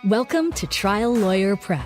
Welcome to Trial Lawyer Prep.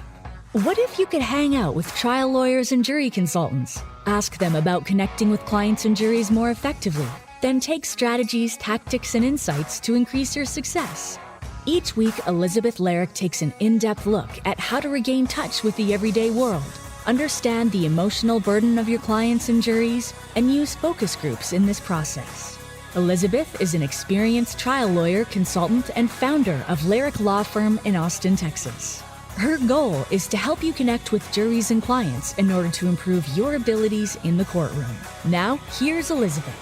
What if you could hang out with trial lawyers and jury consultants? Ask them about connecting with clients and juries more effectively. Then take strategies, tactics, and insights to increase your success. Each week, Elizabeth Larrick takes an in-depth look at how to regain touch with the everyday world, understand the emotional burden of your clients and juries, and use focus groups in this process. Elizabeth is an experienced trial lawyer, consultant, and founder of Larrick Law Firm in Austin, Texas. Her goal is to help you connect with juries and clients in order to improve your abilities in the courtroom. Now, here's Elizabeth.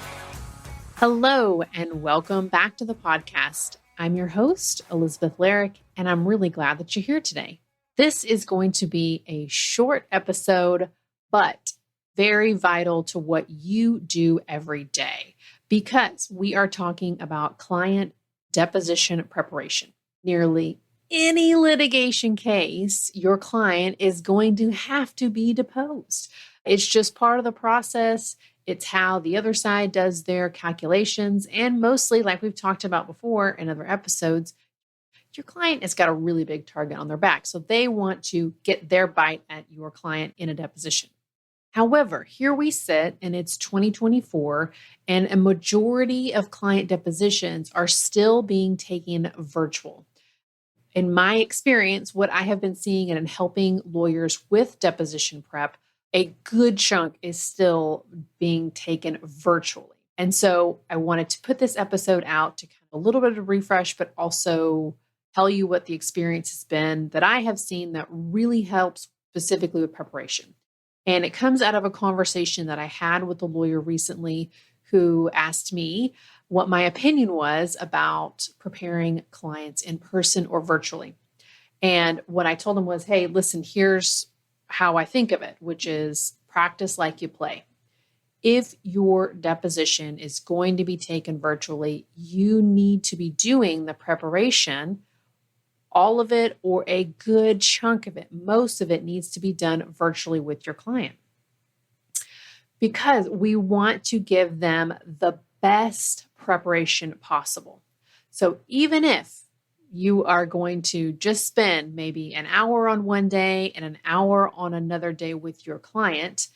Hello, and welcome back to the podcast. I'm your host, Elizabeth Larrick, and I'm really glad that you're here today. This is going to be a short episode, but very vital to what you do every day, because we are talking about client deposition preparation. Nearly any litigation case, your client is going to have to be deposed. It's just part of the process. It's how the other side does their calculations. And mostly, like we've talked about before in other episodes, your client has got a really big target on their back. So they want to get their bite at your client in a deposition. However, here we sit and it's 2024 and a majority of client depositions are still being taken virtual. In my experience, what I have been seeing and helping lawyers with deposition prep, a good chunk is still being taken virtually. And so I wanted to put this episode out to kind of a little bit of refresh, but also tell you what the experience has been that I have seen that really helps specifically with preparation. And it comes out of a conversation that I had with a lawyer recently who asked me what my opinion was about preparing clients in person or virtually. And what I told him was, hey, listen, here's how I think of it, which is practice like you play. If your deposition is going to be taken virtually, you need to be doing the preparation, all of it or a good chunk of it. Most of it needs to be done virtually with your client because we want to give them the best preparation possible. So even if you are going to just spend maybe an hour on one day and an hour on another day with your client,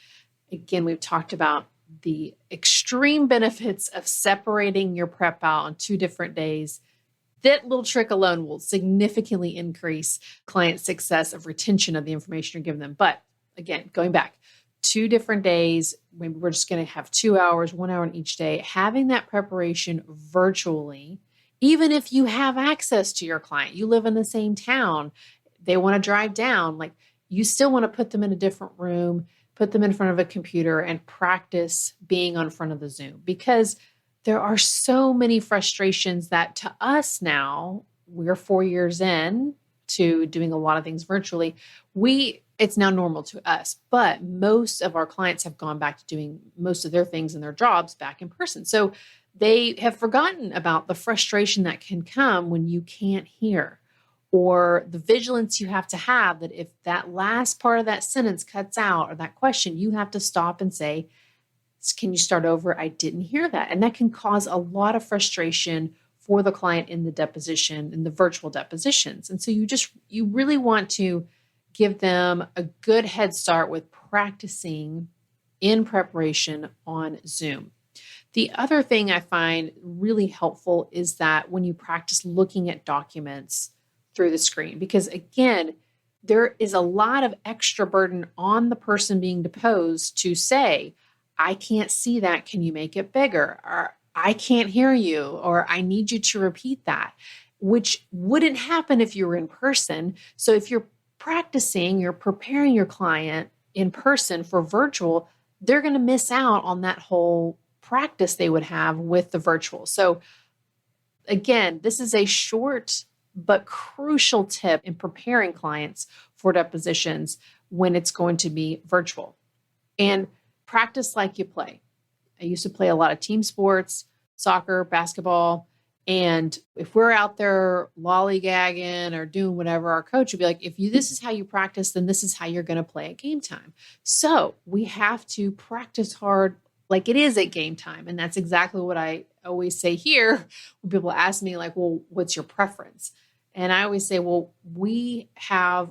again, we've talked about the extreme benefits of separating your prep out on 2 different days. That little trick alone will significantly increase client success of retention of the information you're giving them. But again, going back, 2 different days, maybe we're just going to have 2 hours, 1 hour on each day, having that preparation virtually, even if you have access to your client, you live in the same town, they want to drive down, like you still want to put them in a different room, put them in front of a computer and practice being on front of the Zoom because there are so many frustrations that to us now, we're 4 years in to doing a lot of things virtually. It's now normal to us, but most of our clients have gone back to doing most of their things and their jobs back in person. So they have forgotten about the frustration that can come when you can't hear or the vigilance you have to have that if that last part of that sentence cuts out or that question, you have to stop and say, can you start over? I didn't hear that. And that can cause a lot of frustration for the client in the deposition, in the virtual depositions. And so you really want to give them a good head start with practicing in preparation on Zoom. The other thing I find really helpful is that when you practice looking at documents through the screen, because again, there is a lot of extra burden on the person being deposed to say, I can't see that. Can you make it bigger? Or I can't hear you, or I need you to repeat that, which wouldn't happen if you were in person. So if you're practicing, you're preparing your client in person for virtual, they're going to miss out on that whole practice they would have with the virtual. So again, this is a short but crucial tip in preparing clients for depositions when it's going to be virtual. And practice like you play. I used to play a lot of team sports, soccer, basketball. And if we're out there lollygagging or doing whatever, our coach would be like, this is how you practice, then this is how you're going to play at game time. So we have to practice hard like it is at game time. And that's exactly what I always say here when people ask me like, well, what's your preference? And I always say, well, we have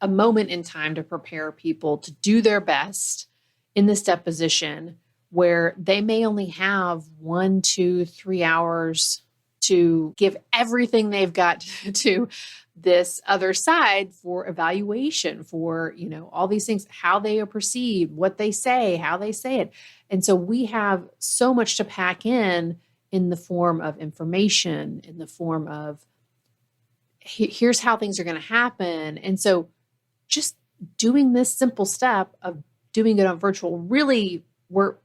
a moment in time to prepare people to do their best in this deposition where they may only have 1, 2, 3 hours to give everything they've got to this other side for evaluation, for, all these things, how they are perceived, what they say, how they say it. And so we have so much to pack in the form of information, in the form of here's how things are going to happen. And so just doing this simple step of doing it on virtual, really, we're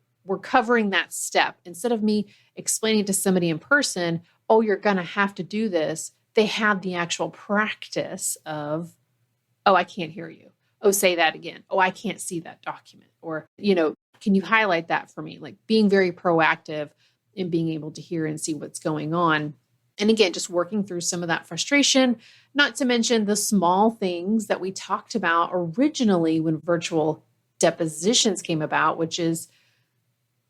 covering that step. Instead of me explaining to somebody in person, oh, you're going to have to do this, they have the actual practice of, oh, I can't hear you. Oh, say that again. Oh, I can't see that document. Or, can you highlight that for me? Like being very proactive in being able to hear and see what's going on. And again, just working through some of that frustration, not to mention the small things that we talked about originally when virtual depositions came about, which is,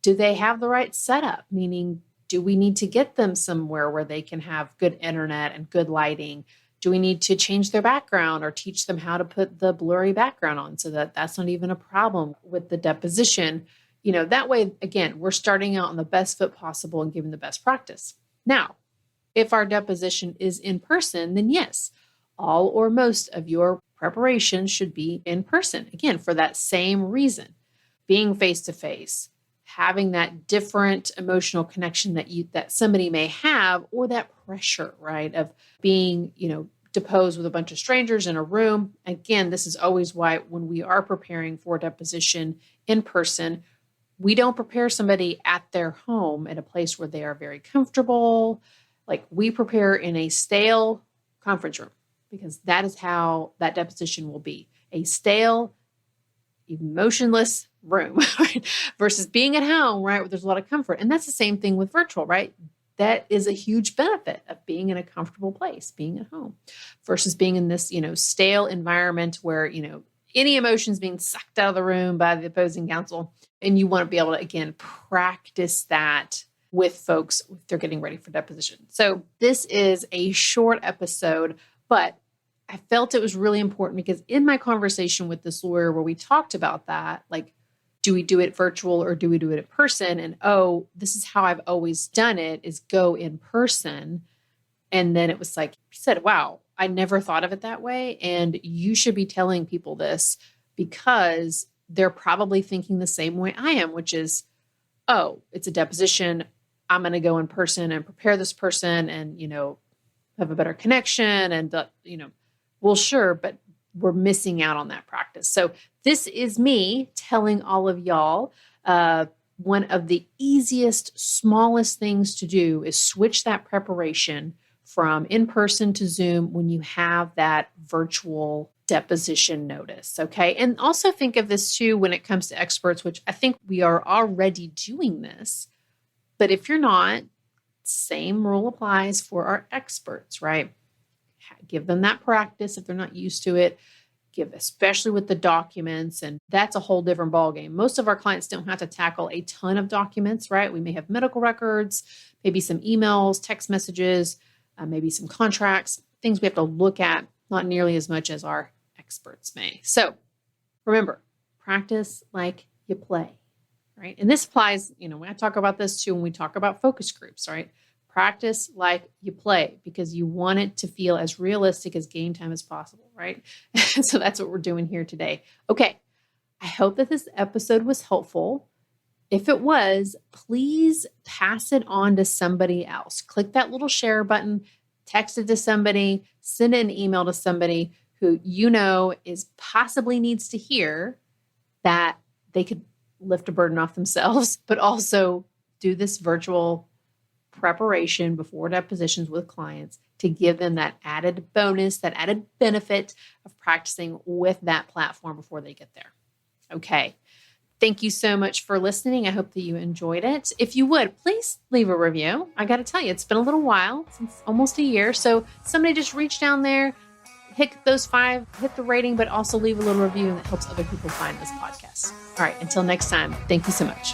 do they have the right setup? Meaning, do we need to get them somewhere where they can have good internet and good lighting? Do we need to change their background or teach them how to put the blurry background on so that that's not even a problem with the deposition? That way, again, we're starting out on the best foot possible and giving the best practice. Now, if our deposition is in person, then yes, all or most of your preparation should be in person. Again, for that same reason, being face-to-face, having that different emotional connection that somebody may have, or that pressure, right, of being, deposed with a bunch of strangers in a room. Again, this is always why when we are preparing for a deposition in person, we don't prepare somebody at their home in a place where they are very comfortable. Like we prepare in a stale conference room, because that is how that deposition will be. A stale, emotionless room, right? Versus being at home, right, where there's a lot of comfort. And that's the same thing with virtual, right? That is a huge benefit of being in a comfortable place, being at home, versus being in this, stale environment where, any emotions being sucked out of the room by the opposing counsel. And you want to be able to, again, practice that with folks if they're getting ready for deposition. So this is a short episode, but I felt it was really important because in my conversation with this lawyer where we talked about that, like, do we do it virtual or do we do it in person? And, oh, this is how I've always done it, is go in person. And then it was like, he said, wow, I never thought of it that way. And you should be telling people this because they're probably thinking the same way I am, which is, oh, it's a deposition. I'm going to go in person and prepare this person and, have a better connection. And, well, sure, but we're missing out on that practice. So this is me telling all of y'all, one of the easiest, smallest things to do is switch that preparation from in-person to Zoom when you have that virtual deposition notice, okay? And also think of this too when it comes to experts, which I think we are already doing this. But if you're not, same rule applies for our experts, right? Give them that practice if they're not used to it. Especially with the documents, and that's a whole different ballgame. Most of our clients don't have to tackle a ton of documents, right? We may have medical records, maybe some emails, text messages, maybe some contracts, things we have to look at, not nearly as much as our experts may. So remember, practice like you play, right? And this applies, when I talk about this too, when we talk about focus groups, right? Practice like you play because you want it to feel as realistic as game time as possible, right? So that's what we're doing here today. Okay, I hope that this episode was helpful. If it was, please pass it on to somebody else. Click that little share button, text it to somebody, send an email to somebody who is possibly needs to hear that they could lift a burden off themselves, but also do this virtual preparation before depositions with clients to give them that added bonus, that added benefit of practicing with that platform before they get there. Okay. Thank you so much for listening. I hope that you enjoyed it. If you would, please leave a review. I got to tell you, it's been a little while, since almost a year. So somebody just reach down there, hit those 5, hit the rating, but also leave a little review that helps other people find this podcast. All right. Until next time, thank you so much.